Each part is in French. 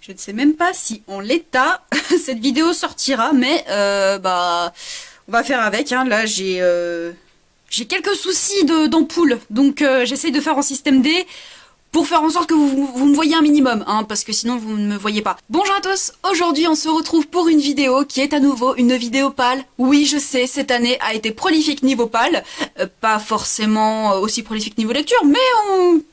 Je ne sais même pas si en l'état cette vidéo sortira, mais bah on va faire avec. Hein. Là j'ai quelques soucis d'ampoule, donc j'essaye de faire en système D pour faire en sorte que vous me voyez un minimum, hein, parce que sinon vous ne me voyez pas. Bonjour à tous, aujourd'hui on se retrouve pour une vidéo qui est à nouveau une vidéo pâle. Oui, je sais, cette année a été prolifique niveau pâle, pas forcément aussi prolifique niveau lecture, mais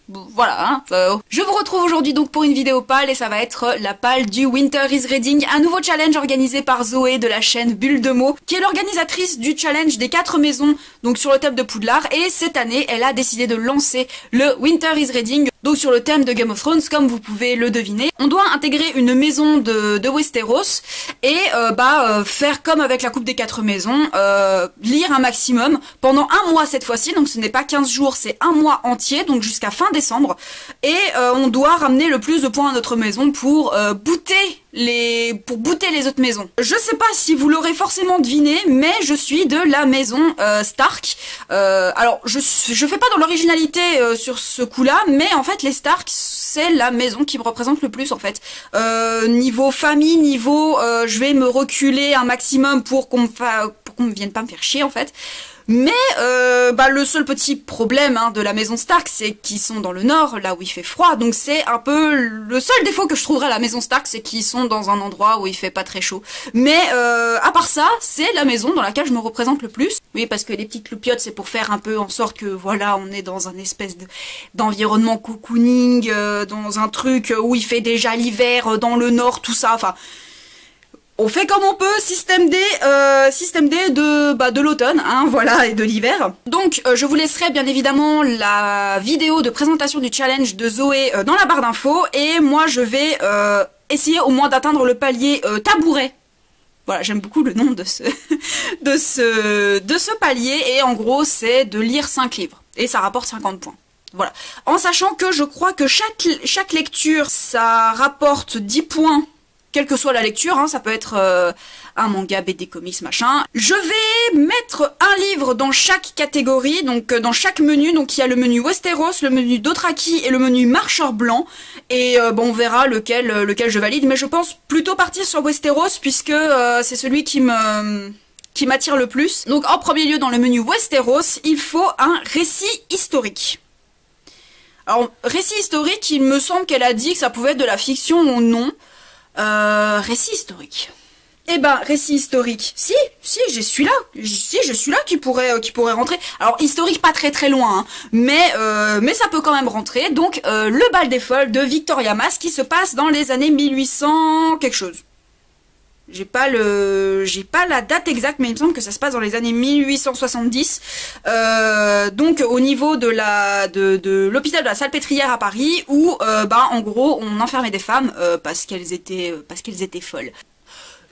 voilà. Hein, je vous retrouve aujourd'hui donc pour une vidéo pâle et ça va être la pâle du Winter is Reading, un nouveau challenge organisé par Zoé de la chaîne Bulle de mots, qui est l'organisatrice du challenge des 4 maisons, donc sur le thème de Poudlard, et cette année elle a décidé de lancer le Winter is Reading. Donc sur le thème de Game of Thrones, comme vous pouvez le deviner, on doit intégrer une maison de Westeros et faire comme avec la coupe des 4 maisons, lire un maximum pendant un mois cette fois-ci, donc ce n'est pas 15 jours, c'est un mois entier, donc jusqu'à fin décembre, et on doit ramener le plus de points à notre maison pour booter les autres maisons. Je sais pas si vous l'aurez forcément deviné, mais je suis de la maison Stark. Alors je fais pas dans l'originalité sur ce coup-là, mais en fait les Stark c'est la maison qui me représente le plus en fait. Niveau famille, niveau je vais me reculer un maximum pour qu'on ne vienne pas me faire chier en fait. Mais le seul petit problème hein, de la maison Stark, c'est qu'ils sont dans le nord, là où il fait froid, donc c'est un peu le seul défaut que je trouverais à la maison Stark, c'est qu'ils sont dans un endroit où il fait pas très chaud. Mais à part ça, c'est la maison dans laquelle je me représente le plus. Oui, parce que les petites loupiottes, c'est pour faire un peu en sorte que voilà, on est dans un espèce d'environnement cocooning, dans un truc où il fait déjà l'hiver dans le nord, tout ça, enfin... On fait comme on peut, système D de l'automne, hein, voilà, et de l'hiver. Donc, je vous laisserai bien évidemment la vidéo de présentation du challenge de Zoé dans la barre d'infos, et moi je vais essayer au moins d'atteindre le palier tabouret. Voilà, j'aime beaucoup le nom de ce palier, et en gros c'est de lire 5 livres, et ça rapporte 50 points. Voilà. En sachant que je crois que chaque lecture, ça rapporte 10 points, quelle que soit la lecture, hein, ça peut être un manga, BD, comics, machin. Je vais mettre un livre dans chaque catégorie, donc dans chaque menu. Donc il y a le menu Westeros, le menu Dothraki et le menu Marcheur Blanc. Et on verra lequel je valide. Mais je pense plutôt partir sur Westeros puisque c'est celui qui m'attire le plus. Donc en premier lieu dans le menu Westeros, il faut un récit historique. Alors récit historique, il me semble qu'elle a dit que ça pouvait être de la fiction ou non. Récit historique. Eh ben, récit historique. Si, j'ai celui-là. Si, j'ai celui-là qui pourrait rentrer. Alors, historique pas très loin, hein, mais ça peut quand même rentrer. Donc, le bal des folles de Victoria Mass qui se passe dans les années 1800 quelque chose. J'ai pas la date exacte, mais il me semble que ça se passe dans les années 1870. Donc au niveau de l'hôpital de la Salpêtrière à Paris, où en gros on enfermait des femmes parce qu'elles étaient folles.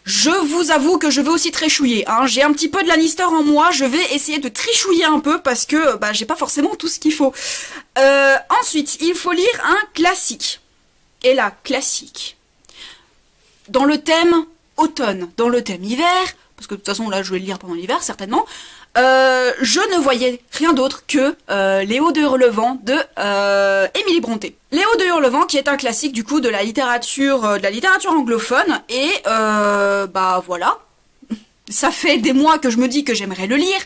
Je vous avoue que je veux aussi trichouiller, hein. J'ai un petit peu de Lannister en moi, je vais essayer de trichouiller un peu parce que j'ai pas forcément tout ce qu'il faut. Ensuite, il faut lire un classique. Et là, classique. Dans le thème automne, dans le thème hiver, parce que de toute façon là je vais le lire pendant l'hiver certainement, je ne voyais rien d'autre que Léo de Hurlevent de Émilie Brontë. Léo de Hurlevent qui est un classique du coup de la littérature anglophone, et voilà. Ça fait des mois que je me dis que j'aimerais le lire,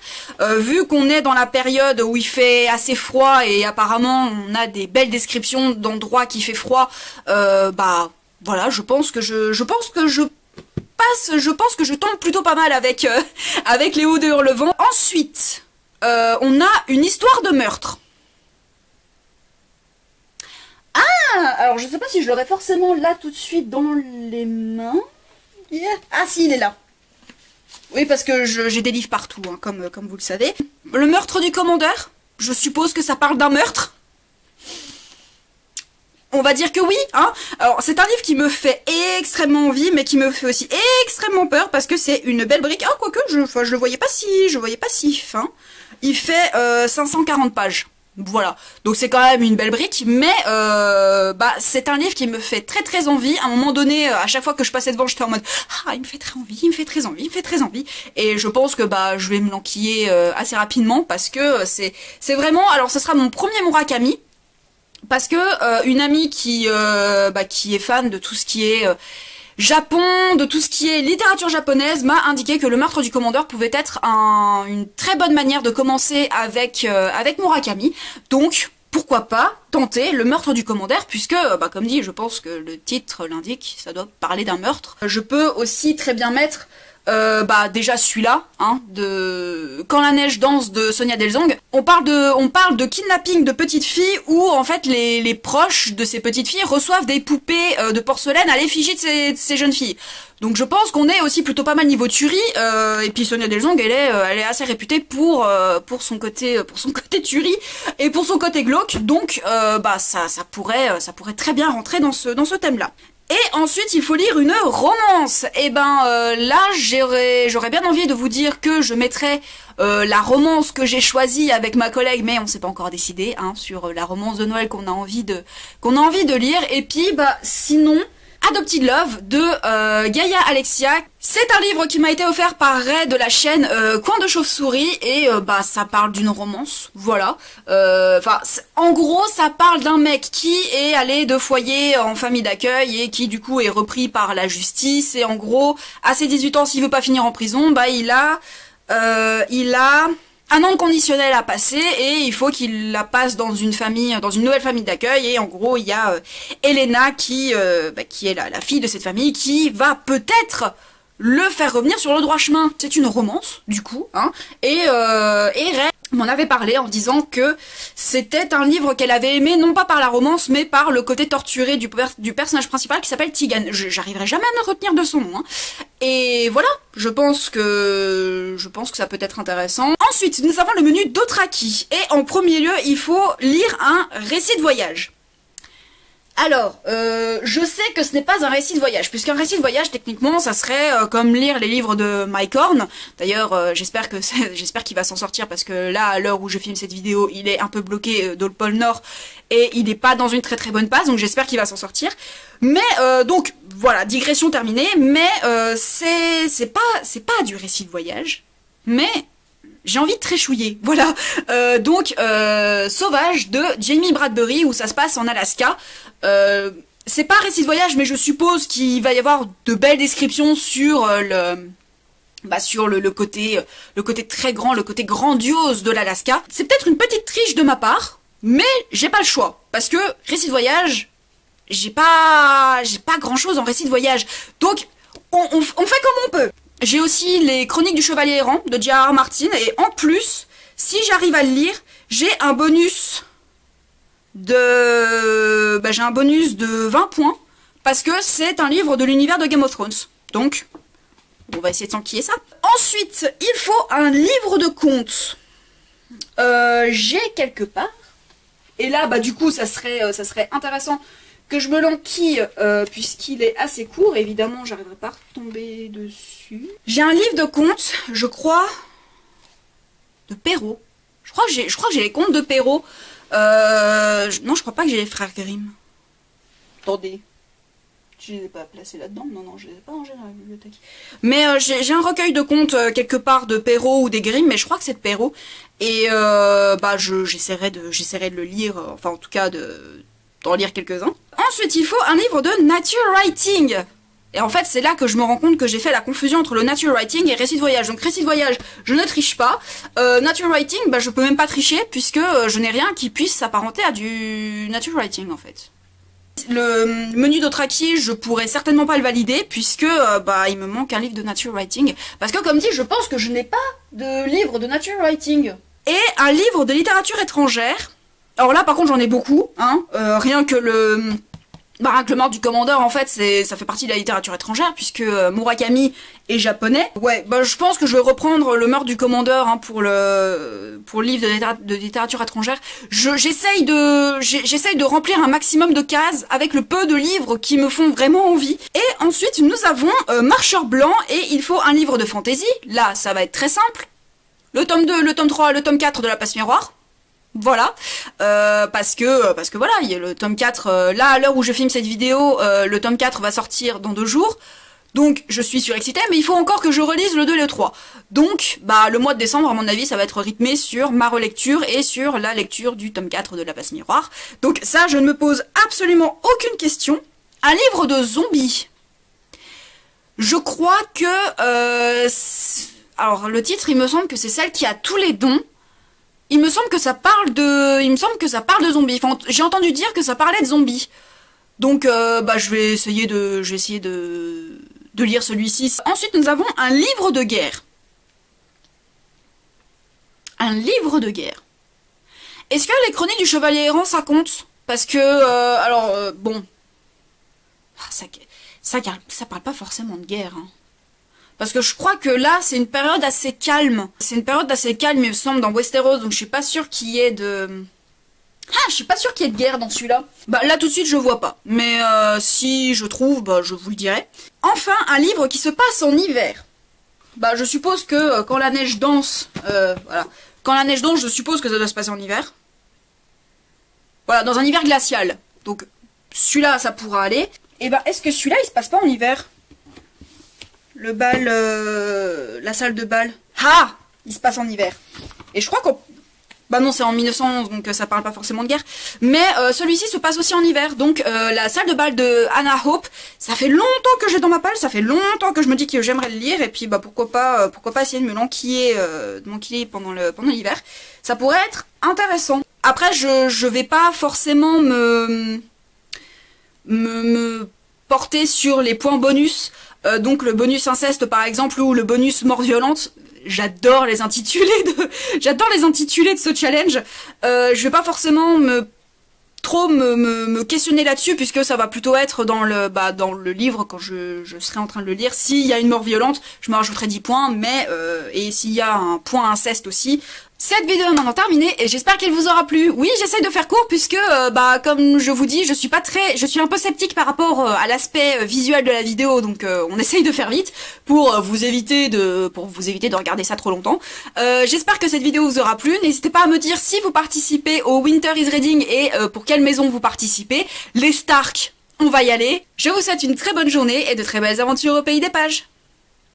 vu qu'on est dans la période où il fait assez froid et apparemment on a des belles descriptions d'endroits qui fait froid, voilà, je pense que je tombe plutôt pas mal avec Léo de Hurlevent. Ensuite, on a une histoire de meurtre. Ah, alors je sais pas si je l'aurai forcément là tout de suite dans les mains. Yeah. Ah si, il est là. Oui, parce que j'ai des livres partout, hein, comme vous le savez. Le meurtre du commandeur, je suppose que ça parle d'un meurtre. On va dire que oui, hein. Alors c'est un livre qui me fait extrêmement envie, mais qui me fait aussi extrêmement peur parce que c'est une belle brique. Ah, quoique je le voyais pas si fin. Il fait 540 pages. Voilà, donc c'est quand même une belle brique, mais c'est un livre qui me fait très envie. À un moment donné, à chaque fois que je passais devant, j'étais en mode ah, il me fait très envie, et je pense que je vais me l'enquiller assez rapidement parce que c'est vraiment, alors ce sera mon premier Murakami. parce que une amie qui est fan de tout ce qui est Japon, de tout ce qui est littérature japonaise, m'a indiqué que le meurtre du commandeur pouvait être une très bonne manière de commencer avec Murakami. Donc, pourquoi pas tenter le meurtre du commandeur, puisque, comme dit, je pense que le titre l'indique, ça doit parler d'un meurtre. Je peux aussi très bien mettre déjà celui-là, de Quand la neige danse de Sonia Delzong. On parle de kidnapping de petites filles où en fait les proches de ces petites filles reçoivent des poupées de porcelaine à l'effigie de ces jeunes filles. Donc je pense qu'on est aussi plutôt pas mal niveau tuerie, et puis Sonia Delzong elle est assez réputée pour son côté tuerie et pour son côté glauque. Donc ça pourrait très bien rentrer dans ce thème-là. Et ensuite, il faut lire une romance. Et là, j'aurais bien envie de vous dire que je mettrais la romance que j'ai choisie avec ma collègue, mais on s'est pas encore décidé sur la romance de Noël qu'on a envie de lire. Et puis, sinon, Adopted Love de Gaïa Alexia. C'est un livre qui m'a été offert par Ray de la chaîne Coin de Chauve-souris et ça parle d'une romance, voilà. En gros, ça parle d'un mec qui est allé de foyer en famille d'accueil et qui du coup est repris par la justice et en gros, à ses 18 ans, s'il veut pas finir en prison, il a un an de conditionnel à passer et il faut qu'il la passe dans une nouvelle famille d'accueil et en gros il y a Elena qui est la fille de cette famille qui va peut-être le faire revenir sur le droit chemin. C'est une romance du coup, et Ray m'en avait parlé en disant que c'était un livre qu'elle avait aimé non pas par la romance mais par le côté torturé du personnage principal qui s'appelle Tigan. J'arriverai jamais à me retenir de son nom. Et voilà, je pense que ça peut être intéressant. Ensuite, nous avons le menu Dothraki. Et en premier lieu, il faut lire un récit de voyage. Alors, je sais que ce n'est pas un récit de voyage, puisqu'un récit de voyage, techniquement, ça serait comme lire les livres de Mike Horn. D'ailleurs, j'espère qu'il va s'en sortir, parce que là, à l'heure où je filme cette vidéo, il est un peu bloqué dans le pôle Nord, et il n'est pas dans une très très bonne passe, donc j'espère qu'il va s'en sortir. Mais, donc, voilà, digression terminée, mais c'est pas du récit de voyage, mais j'ai envie de tréchouiller, voilà. Sauvage de Jamie Bradbury, où ça se passe en Alaska. C'est pas un récit de voyage, mais je suppose qu'il va y avoir de belles descriptions sur le côté très grand, le côté grandiose de l'Alaska. C'est peut-être une petite triche de ma part, mais j'ai pas le choix. Parce que récit de voyage, j'ai pas grand chose en récit de voyage. Donc, on fait comme on peut. J'ai aussi les Chroniques du Chevalier Errant de J.R.R. Martin, et en plus, si j'arrive à le lire, j'ai un bonus de 20 points, parce que c'est un livre de l'univers de Game of Thrones. Donc, on va essayer de s'enquiller ça. Ensuite, il faut un livre de contes. J'ai quelque part. Et là, du coup, ça serait intéressant que je me l'enquille, puisqu'il est assez court. Évidemment, j'arriverai pas à tomber dessus. J'ai un livre de contes, je crois, de Perrault. Je crois que j'ai les contes de Perrault. Non, je crois pas que j'ai les frères Grimm. Attendez. Je les ai pas placés là-dedans. Non, je les ai pas rangés dans la bibliothèque. Mais j'ai un recueil de contes quelque part de Perrault ou des Grimm, mais je crois que c'est de Perrault. Et j'essaierai de le lire, enfin en tout cas d'en lire quelques-uns. Ensuite, il faut un livre de nature writing. Et en fait, c'est là que je me rends compte que j'ai fait la confusion entre le nature writing et récit de voyage. Donc récit de voyage, je ne triche pas. Nature writing, je peux même pas tricher puisque je n'ai rien qui puisse s'apparenter à du nature writing en fait. Le menu Dothraki, je pourrais certainement pas le valider puisque il me manque un livre de nature writing. Parce que comme dit, je pense que je n'ai pas de livre de nature writing. Et un livre de littérature étrangère. Alors là, par contre, j'en ai beaucoup. Rien que le meurtre du commandeur, en fait, ça fait partie de la littérature étrangère, puisque Murakami est japonais. Ouais, je pense que je vais reprendre le meurtre du commandeur pour le livre de littérature étrangère. J'essaye de remplir un maximum de cases avec le peu de livres qui me font vraiment envie. Et ensuite, nous avons Marcheur blanc, et il faut un livre de fantasy. Là, ça va être très simple. Le tome 2, le tome 3, le tome 4 de la Passe Miroir. Voilà, parce que voilà, il y a le tome 4, là à l'heure où je filme cette vidéo, le tome 4 va sortir dans 2 jours, Donc je suis surexcitée, mais il faut encore que je relise le 2 et le 3. Donc bah le mois de décembre, à mon avis, ça va être rythmé sur ma relecture et sur la lecture du tome 4 de La Passe Miroir. Donc ça, je ne me pose absolument aucune question. Un livre de zombies. Je crois que... alors le titre, il me semble que c'est celle qui a tous les dons. Il me semble que ça parle de zombies. Enfin, j'ai entendu dire que ça parlait de zombies. Donc bah je vais essayer de lire celui-ci. Ensuite, nous avons un livre de guerre. Un livre de guerre. Est-ce que les Chroniques du Chevalier Errant, ça compte? Parce que, bon... Ça parle pas forcément de guerre, hein. Parce que je crois que là, c'est une période assez calme. C'est une période assez calme, il me semble, dans Westeros, donc je suis pas sûre qu'il y ait de... Ah, je suis pas sûre qu'il y ait de guerre dans celui-là. Bah là, tout de suite, je vois pas. Mais si je trouve, bah je vous le dirai. Enfin, un livre qui se passe en hiver. Bah je suppose que quand la neige danse... voilà. Quand la neige danse, je suppose que ça doit se passer en hiver. Voilà, dans un hiver glacial. Donc, celui-là, ça pourra aller. Et bah, est-ce que celui-là, il se passe pas en hiver? Le bal... la salle de bal. Ah! Il se passe en hiver. Et je crois qu'on... Bah non, c'est en 1911, donc ça parle pas forcément de guerre. Mais celui-ci se passe aussi en hiver. Donc la salle de bal de Hannah Hope, ça fait longtemps que j'ai dans ma palle, ça fait longtemps que je me dis que j'aimerais le lire. Et puis bah pourquoi pas essayer de me l'enquiller pendant l'hiver. Ça pourrait être intéressant. Après, je vais pas forcément me porter sur les points bonus. Donc le bonus inceste par exemple, ou le bonus mort violente. J'adore les intitulés de ce challenge. Je vais pas forcément me questionner là-dessus, puisque ça va plutôt être dans le livre quand je serai en train de le lire. S'il y a une mort violente, je me rajouterai 10 points, mais et s'il y a un point inceste aussi. Cette vidéo est maintenant terminée et j'espère qu'elle vous aura plu. Oui, j'essaye de faire court puisque, comme je vous dis, je suis un peu sceptique par rapport à l'aspect visuel de la vidéo, donc on essaye de faire vite pour vous éviter de regarder ça trop longtemps. J'espère que cette vidéo vous aura plu. N'hésitez pas à me dire si vous participez au Winter is Reading et pour quelle maison vous participez. Les Stark, on va y aller. Je vous souhaite une très bonne journée et de très belles aventures au pays des pages.